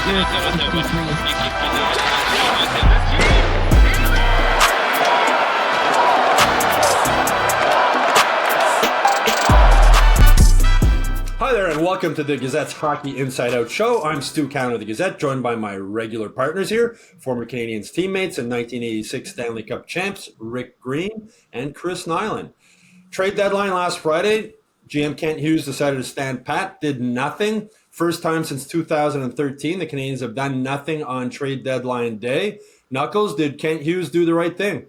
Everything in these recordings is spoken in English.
Hi there, and welcome to the Gazette's Hockey Inside Out show. I'm Stu Cowan of the Gazette, joined by my regular partners here, former Canadiens teammates and 1986 Stanley Cup champs Rick Green and Chris Nyland. Trade deadline last Friday, GM Kent Hughes decided to stand pat, did nothing. First time since 2013, the Canadiens have done nothing on trade deadline day. Knuckles, did Kent Hughes do the right thing?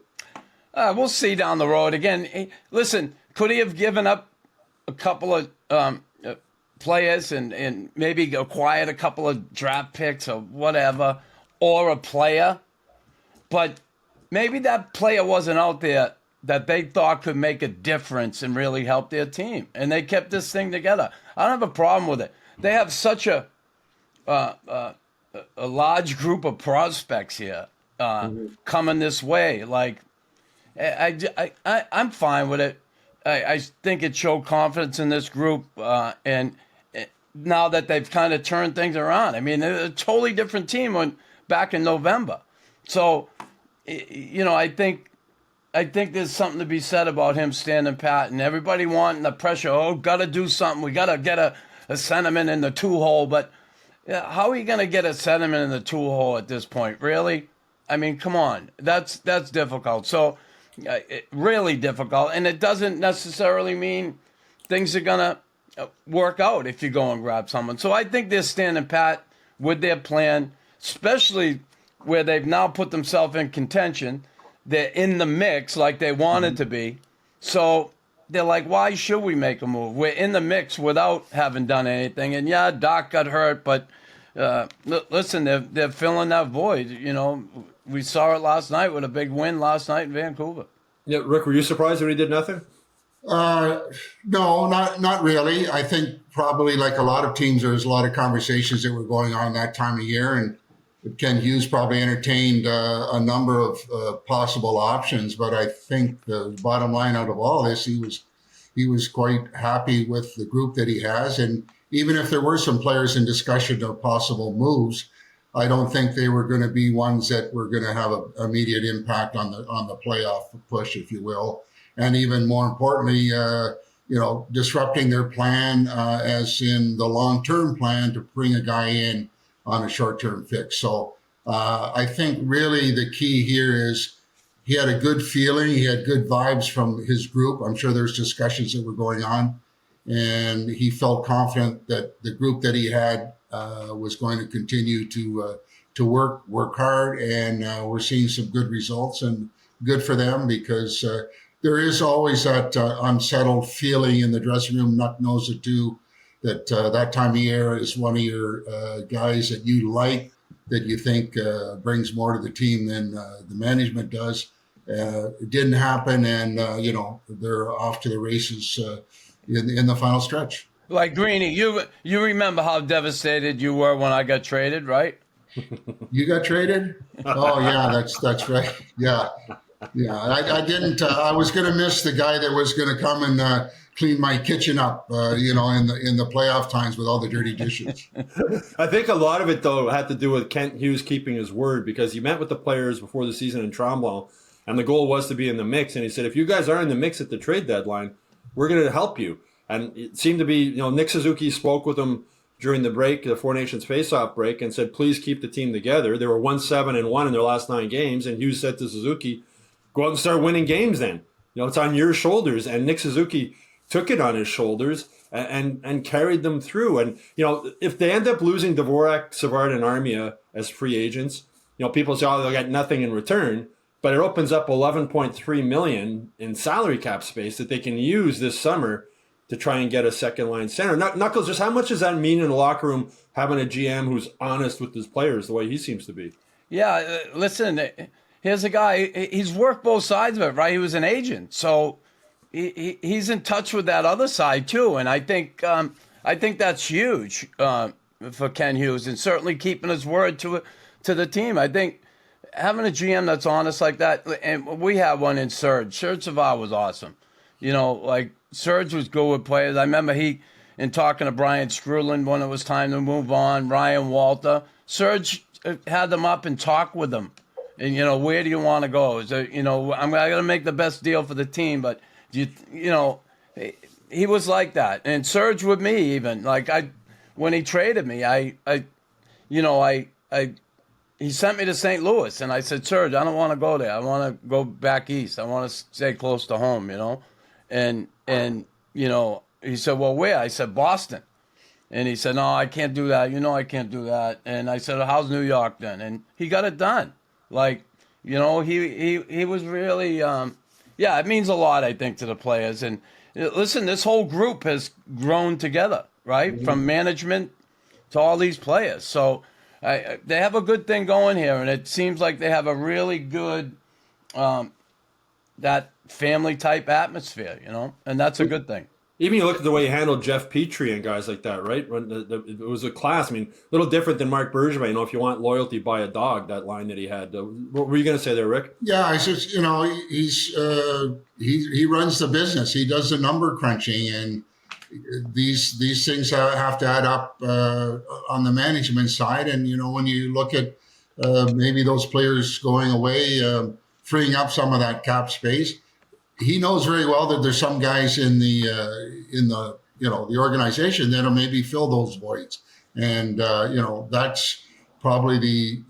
We'll see down the road. Again, listen, could he have given up a couple of players and maybe acquired a couple of draft picks or whatever, or a player? But maybe that player wasn't out there that they thought could make a difference and really help their team. And they kept this thing together. I don't have a problem with it. They have such a large group of prospects here coming this way. Like, I'm fine with it. I think it showed confidence in this group, and now that they've kind of turned things around. I mean, they're a totally different team back in November. So, I think there's something to be said about him standing pat and everybody wanting the pressure. Oh, got to do something. We got to get a sentiment in the two-hole. But how are you going to get a sentiment in the two-hole at this point? Really? I mean, come on. That's difficult. So, really difficult. And it doesn't necessarily mean things are going to work out if you go and grab someone. So I think they're standing pat with their plan, especially where they've now put themselves in contention. They're in the mix like they wanted to be. So they're like, why should we make a move? We're in the mix without having done anything. And yeah, Doc got hurt, but listen, they're filling that void. We saw it last night with a big win last night in Vancouver. Yeah, Rick, were you surprised when he did nothing? No, not really. I think probably like a lot of teams, there was a lot of conversations that were going on that time of year, and Ken Hughes probably entertained a number of possible options. But I think the bottom line out of all this, he was quite happy with the group that he has, and even if there were some players in discussion of possible moves, I don't think they were going to be ones that were going to have an immediate impact on the playoff push, if you will. And even more importantly, disrupting their plan, as in the long-term plan to bring a guy in on a short-term fix. So I think really the key here is he had a good feeling. He had good vibes from his group. I'm sure there's discussions that were going on. And he felt confident that the group that he had was going to continue to work hard. And we're seeing some good results, and good for them, because there is always that unsettled feeling in the dressing room. Nuck knows it too, that that time of year is one of your guys that you like, that you think brings more to the team than the management does. It didn't happen, and they're off to the races in the final stretch. Like Greeny, you remember how devastated you were when I got traded, right? You got traded? Oh yeah, that's right. Yeah. I didn't. I was going to miss the guy that was going to come and clean my kitchen up, in the playoff times with all the dirty dishes. I think a lot of it, though, had to do with Kent Hughes keeping his word, because he met with the players before the season in Tremblant, and the goal was to be in the mix. And he said, if you guys are in the mix at the trade deadline, we're going to help you. And it seemed to be, Nick Suzuki spoke with him during the break, the Four Nations face-off break, and said, please keep the team together. They were 1-7-1 in their last 9 games, and Hughes said to Suzuki, go out and start winning games then. It's on your shoulders. And Nick Suzuki took it on his shoulders and carried them through. And, if they end up losing Dvorak, Savard, and Armia as free agents, people say, oh, they'll get nothing in return. But it opens up $11.3 million in salary cap space that they can use this summer to try and get a second-line center. Knuckles, just how much does that mean in the locker room, having a GM who's honest with his players the way he seems to be? Yeah, listen, here's a guy, he's worked both sides of it, right? He was an agent. So he's in touch with that other side, too. And I think that's huge for Ken Hughes, and certainly keeping his word to the team. I think having a GM that's honest like that, and we had one in Serge. Serge Savard was awesome. Serge was good with players. I remember he and talking to Brian Strulin when it was time to move on, Ryan Walter. Serge had them up and talked with them. And, where do you want to go? Is there, I'm going to make the best deal for the team, but, he was like that. And Serge with me even. Like, when he traded me, he sent me to St. Louis, and I said, Serge, I don't want to go there. I want to go back east. I want to stay close to home, And he said, well, where? I said, Boston. And he said, no, I can't do that. I can't do that. And I said, how's New York then? And he got it done. Like, he was really, it means a lot, I think, to the players. And listen, this whole group has grown together, right? Mm-hmm. From management to all these players. So they have a good thing going here. And it seems like they have a really good, that family type atmosphere, and that's a good thing. Even you look at the way he handled Jeff Petrie and guys like that, right? When it was a class. I mean, a little different than Marc Bergevin. If you want loyalty, buy a dog. That line that he had. What were you going to say there, Rick? Yeah, I said, he runs the business. He does the number crunching, and these things have to add up on the management side. And when you look at maybe those players going away, freeing up some of that cap space. He knows very well that there's some guys in the the organization that'll maybe fill those voids, and that's probably the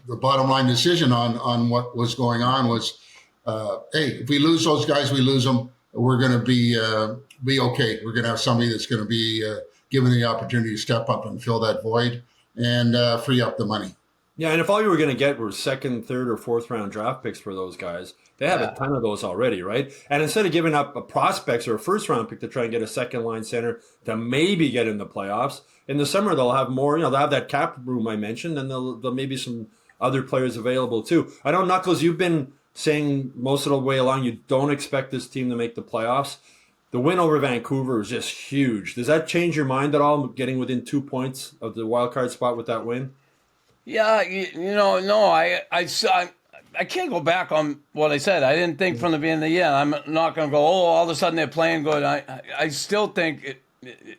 bottom line decision on what was going on was, hey, if we lose those guys, we lose them. We're going to be okay. We're going to have somebody that's going to be given the opportunity to step up and fill that void and free up the money. Yeah, and if all you were going to get were second, third, or fourth round draft picks for those guys, they have a ton of those already, right? And instead of giving up a prospects or a first round pick to try and get a second line center to maybe get in the playoffs, in the summer they'll have more. They'll have that cap room I mentioned, and they'll maybe some other players available too. I know, Knuckles, you've been saying most of the way along you don't expect this team to make the playoffs. The win over Vancouver is just huge. Does that change your mind at all? Getting within 2 points of the wild card spot with that win? Yeah, no, I can't go back on what I said. I didn't think from the beginning of the year. I'm not going to go, all of a sudden they're playing good. I still think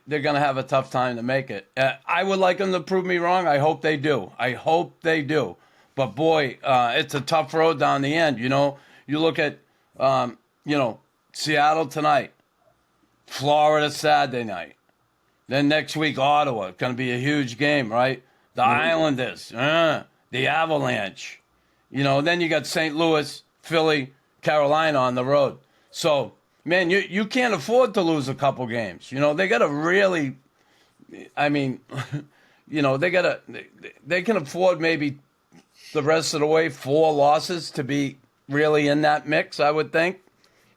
they're going to have a tough time to make it. I would like them to prove me wrong. I hope they do. But boy, it's a tough road down the end. You look at, Seattle tonight, Florida Saturday night. Then next week, Ottawa. It's going to be a huge game, right? The Islanders, the Avalanche. Then you got St. Louis, Philly, Carolina on the road. So, man, you can't afford to lose a couple games. They got to really, they can afford maybe the rest of the way 4 losses to be really in that mix, I would think.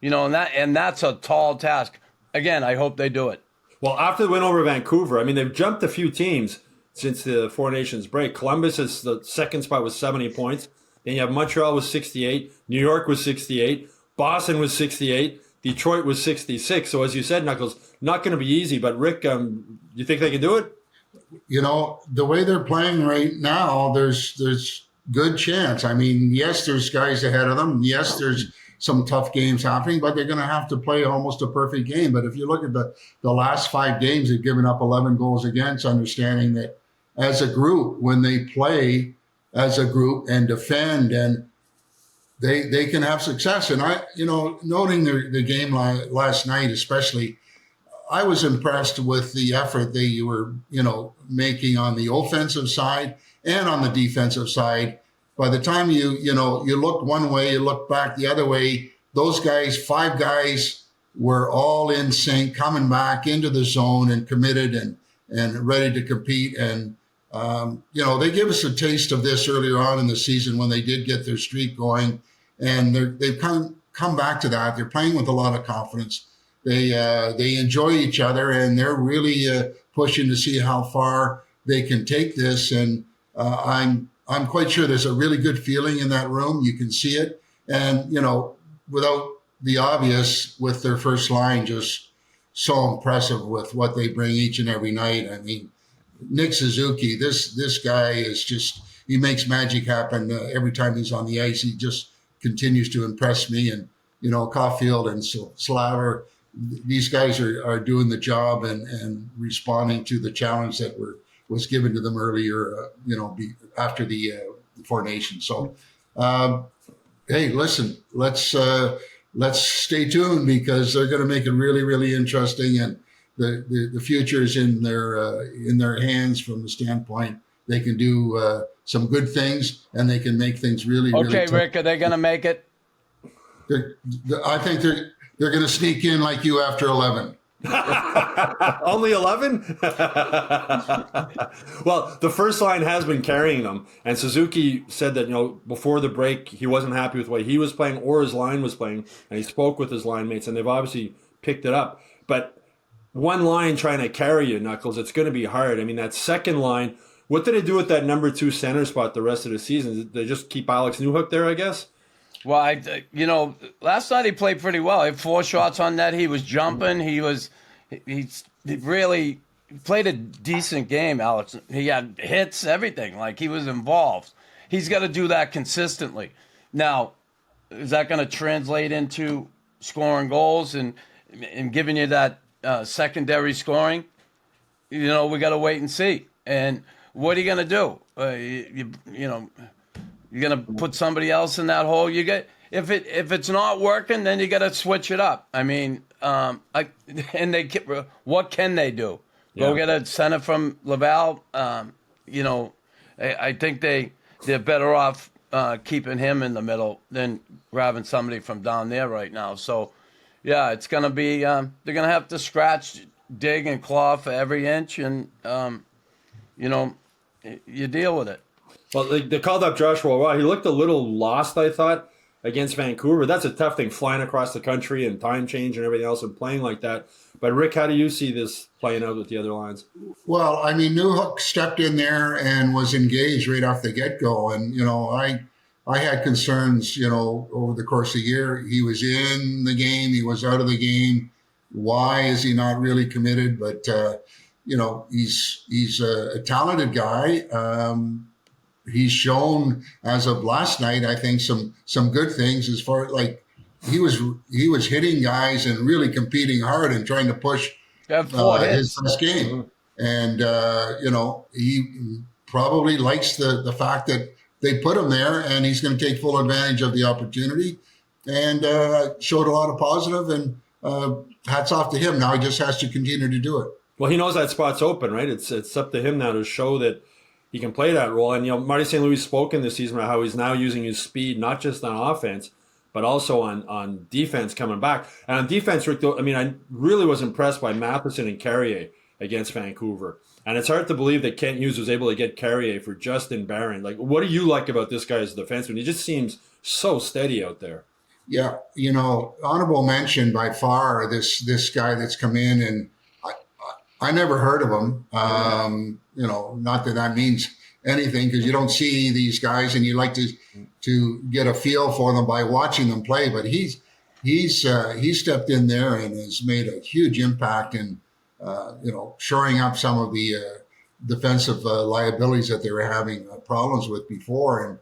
And that's a tall task. Again, I hope they do it. Well, after the win over Vancouver, they've jumped a few teams since the Four Nations break. Columbus is the second spot with 70 points. Then you have Montreal with 68. New York was 68. Boston was 68. Detroit was 66. So as you said, Knuckles, not going to be easy. But Rick, you think they can do it? The way they're playing right now, there's good chance. Yes, there's guys ahead of them. Yes, there's some tough games happening, but they're going to have to play almost a perfect game. But if you look at the last 5 games, they've given up 11 goals against, understanding that as a group, when they play as a group and defend, and they can have success. And noting the game last night, especially, I was impressed with the effort they were, making on the offensive side and on the defensive side. By the time you looked one way, you looked back the other way, those guys, 5 guys, were all in sync, coming back into the zone and committed and ready to compete. And, they gave us a taste of this earlier on in the season when they did get their streak going. And they've come back to that. They're playing with a lot of confidence. They enjoy each other, and they're really pushing to see how far they can take this. And I'm quite sure there's a really good feeling in that room. You can see it. And, without the obvious, with their first line, just so impressive with what they bring each and every night. Nick Suzuki, this guy is just, he makes magic happen every time he's on the ice. He just continues to impress me. And, Caulfield and Slaver, these guys are doing the job and responding to the challenge that was given to them earlier, after the Four Nations. So, hey, listen, let's stay tuned, because they're going to make it really, really interesting, and the future is in their hands from the standpoint they can do some good things, and they can make things really, really Okay, tough. Rick, are they going to make it? I think they're going to sneak in like you after 11. Only 11? Well, the first line has been carrying them, and Suzuki said that before the break he wasn't happy with the way he was playing or his line was playing, and he spoke with his line mates, and they've obviously picked it up. But one line trying to carry you, Knuckles, it's going to be hard. I mean, that second line, what did they do with that number 2 center spot the rest of the season? Did they just keep Alex Newhook there, I guess? Well, last night he played pretty well. He had 4 shots on net. He was jumping. He really played a decent game, Alex. He had hits, everything. Like, he was involved. He's got to do that consistently. Now, is that going to translate into scoring goals and giving you that secondary scoring? We got to wait and see. And what are you going to do? You're going to put somebody else in that hole. If it's not working, then you got to switch it up. I mean, what can they do? Yeah. Go get a center from Laval. I think they're better off keeping him in the middle than grabbing somebody from down there right now. So, yeah, it's going to be they're going to have to scratch, dig, and claw for every inch, and you deal with it. Well, they called up Joshua Roy. He looked a little lost, I thought, against Vancouver. That's a tough thing, flying across the country and time change and everything else and playing like that. But, Rick, how do you see this playing out with the other lines? Well, I mean, Newhook stepped in there and was engaged right off the get-go. And, I had concerns, over the course of the year. He was in the game. He was out of the game. Why is he not really committed? But, he's a talented guy. He's shown, as of last night, I think some good things as far as, like, he was hitting guys and really competing hard and trying to push his best game. And he probably likes the fact that they put him there, and he's going to take full advantage of the opportunity, and showed a lot of positive, and hats off to him. Now he just has to continue to do it. Well, he knows that spot's open, right? It's up to him now to show that he can play that role. And, Marty St. Louis spoke in this season about how he's now using his speed, not just on offense, but also on defense coming back. And on defense, Rick, I really was impressed by Matheson and Carrier against Vancouver. And it's hard to believe that Kent Hughes was able to get Carrier for Justin Barron. Like, what do you like about this guy as a defenseman? He just seems so steady out there. Yeah, honorable mention by far, this guy that's come in, and I never heard of him. Not that means anything, because you don't see these guys and you like to get a feel for them by watching them play. But he's stepped in there and has made a huge impact in shoring up some of the defensive liabilities that they were having problems with before. And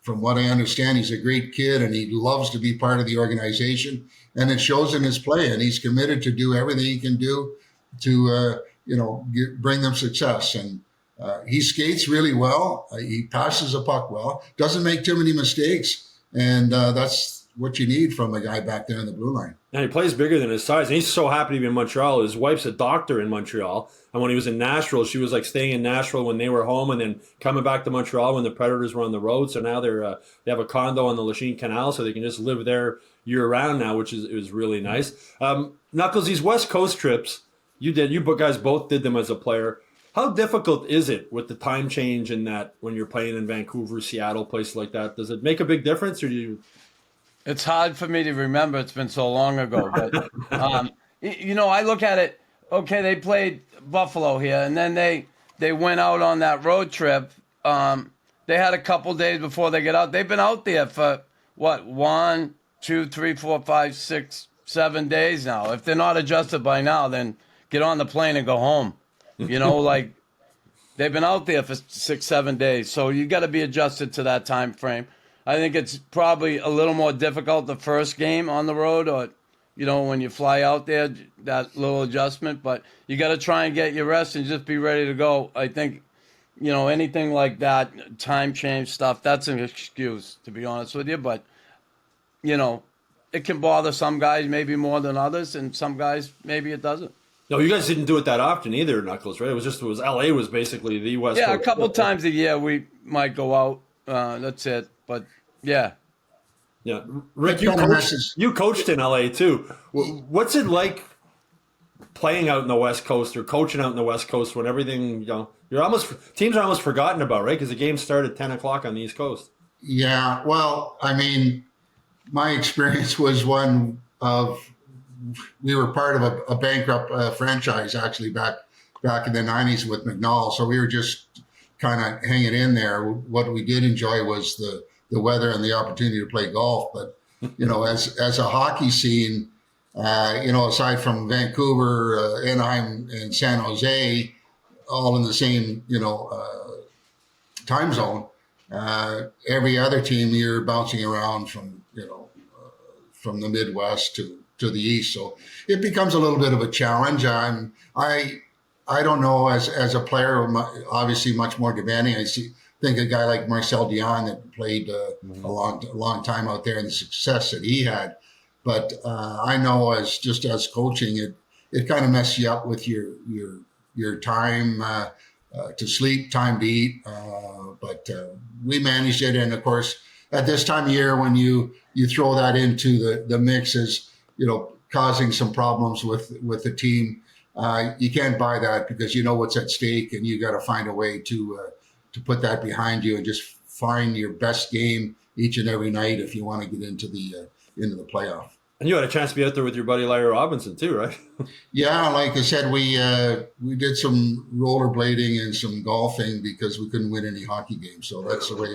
from what I understand, he's a great kid, and he loves to be part of the organization, and it shows in his play. And he's committed to do everything he can do to bring them success. And he skates really well. He passes the puck well. Doesn't make too many mistakes, and that's what you need from a guy back there in the blue line. And he plays bigger than his size. And he's so happy to be in Montreal. His wife's a doctor in Montreal. And when he was in Nashville, she was like staying in Nashville when they were home, and then coming back to Montreal when the Predators were on the road. So now they have a condo on the Lachine Canal, so they can just live there year round now, which is really nice. Knuckles, these West Coast trips, you guys both did them as a player. How difficult is it with the time change and that when you're playing in Vancouver, Seattle, places like that? Does it make a big difference, or do you? It's hard for me to remember. It's been so long ago. But, I look at it, okay, they played Buffalo here, and then they went out on that road trip. They had a couple days before they get out. They've been out there for, 1, 2, 3, 4, 5, 6, 7 days now. If they're not adjusted by now, then get on the plane and go home. Like, they've been out there for 6, 7 days. So you got to be adjusted to that time frame. I think it's probably a little more difficult the first game on the road, or when you fly out there, that little adjustment. But you got to try and get your rest and just be ready to go. I think, anything like that, time change stuff, that's an excuse, to be honest with you. But, it can bother some guys maybe more than others, and some guys maybe it doesn't. No, you guys didn't do it that often either, Knuckles, right? It was LA was basically the West Coast. Yeah, a couple times a year we might go out. That's it. But, yeah. Yeah, Rick, you coached in LA too. What's it like playing out in the West Coast or coaching out in the West Coast when everything, teams are almost forgotten about, right? Because the game started at 10 o'clock on the East Coast. Yeah, well, I mean, my experience was one of, we were part of a bankrupt franchise actually back in the 90s with McNall. So we were just kind of hanging in there. What we did enjoy was the weather and the opportunity to play golf. But, as a hockey scene, aside from Vancouver, Anaheim, and San Jose, all in the same, time zone, every other team you're bouncing around from, from the Midwest to the East. So it becomes a little bit of a challenge. I don't know, as a player, obviously much more demanding. Think a guy like Marcel Dion that played a long time out there and the success that he had. But I know as coaching, it kind of messes you up with your time to sleep, time to eat. But we managed it. And of course, at this time of year, when you throw that into the mix as, causing some problems with the team, you can't buy that because you know what's at stake, and you got to find a way to put that behind you and just find your best game each and every night if you want to get into the playoff. And you had a chance to be out there with your buddy Larry Robinson too, right? Yeah, like I said, we did some rollerblading and some golfing because we couldn't win any hockey games. So that's the way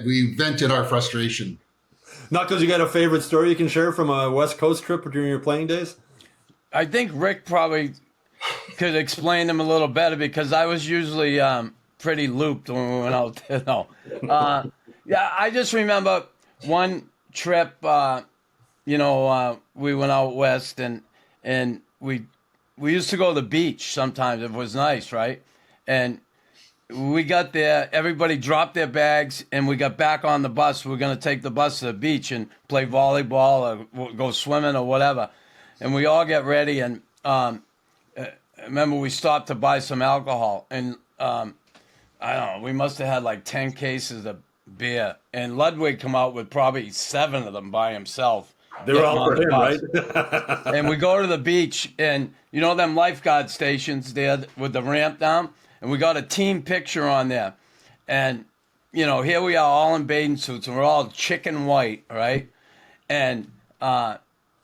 we vented our frustration. Knuckles, you got a favorite story you can share from a West Coast trip during your playing days? I think Rick probably could explain them a little better because I was usually pretty looped when we went out there. No. Yeah, I just remember one trip, we went out west and we used to go to the beach sometimes. It was nice, right? And we got there, everybody dropped their bags, and we got back on the bus. We were going to take the bus to the beach and play volleyball or go swimming or whatever. And we all get ready, and I remember we stopped to buy some alcohol. And I don't know, we must have had like 10 cases of beer. And Ludwig come out with probably 7 of them by himself. They were all for him, right? And we go to the beach, and them lifeguard stations there with the ramp down? And we got a team picture on there. And, here we are all in bathing suits, and we're all chicken white, right? And,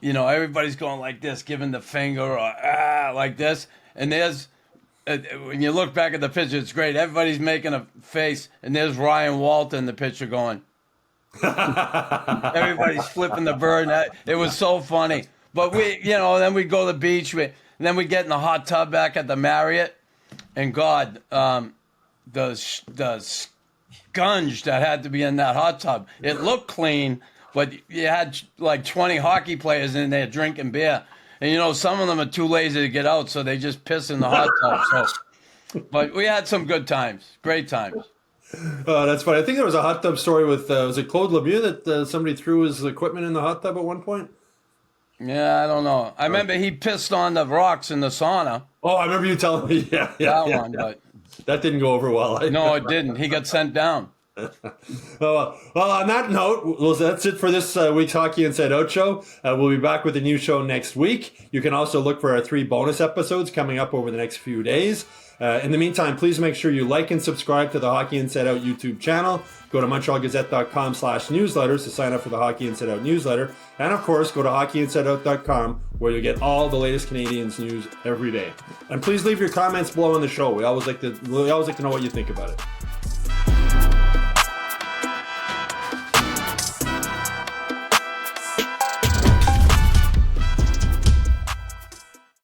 everybody's going like this, giving the finger or like this. And there's, when you look back at the picture, it's great. Everybody's making a face, and there's Ryan Walter in the picture going. Everybody's flipping the bird. It was so funny. But then we go to the beach. Then we get in the hot tub back at the Marriott. And God, the sponge that had to be in that hot tub, it looked clean, but you had like 20 hockey players in there drinking beer. And, some of them are too lazy to get out, so they just piss in the hot tub. But we had some good times, great times. Oh, that's funny. I think there was a hot tub story with, was it Claude Lemieux that somebody threw his equipment in the hot tub at one point? Yeah, I don't know. I remember he pissed on the rocks in the sauna. Oh, I remember you telling me. Yeah. But that didn't go over well. No, it didn't. He got sent down. Well, on that note, that's it for this week's Hockey Inside Out show. We'll be back with a new show next week. You can also look for our 3 bonus episodes coming up over the next few days. In the meantime, please make sure you like and subscribe to the Hockey Inside Out YouTube channel. Go to MontrealGazette.com/newsletters to sign up for the Hockey Inside Out newsletter. And of course, go to HockeyInsideOut.com where you'll get all the latest Canadiens news every day. And please leave your comments below on the show. We always like to know what you think about it.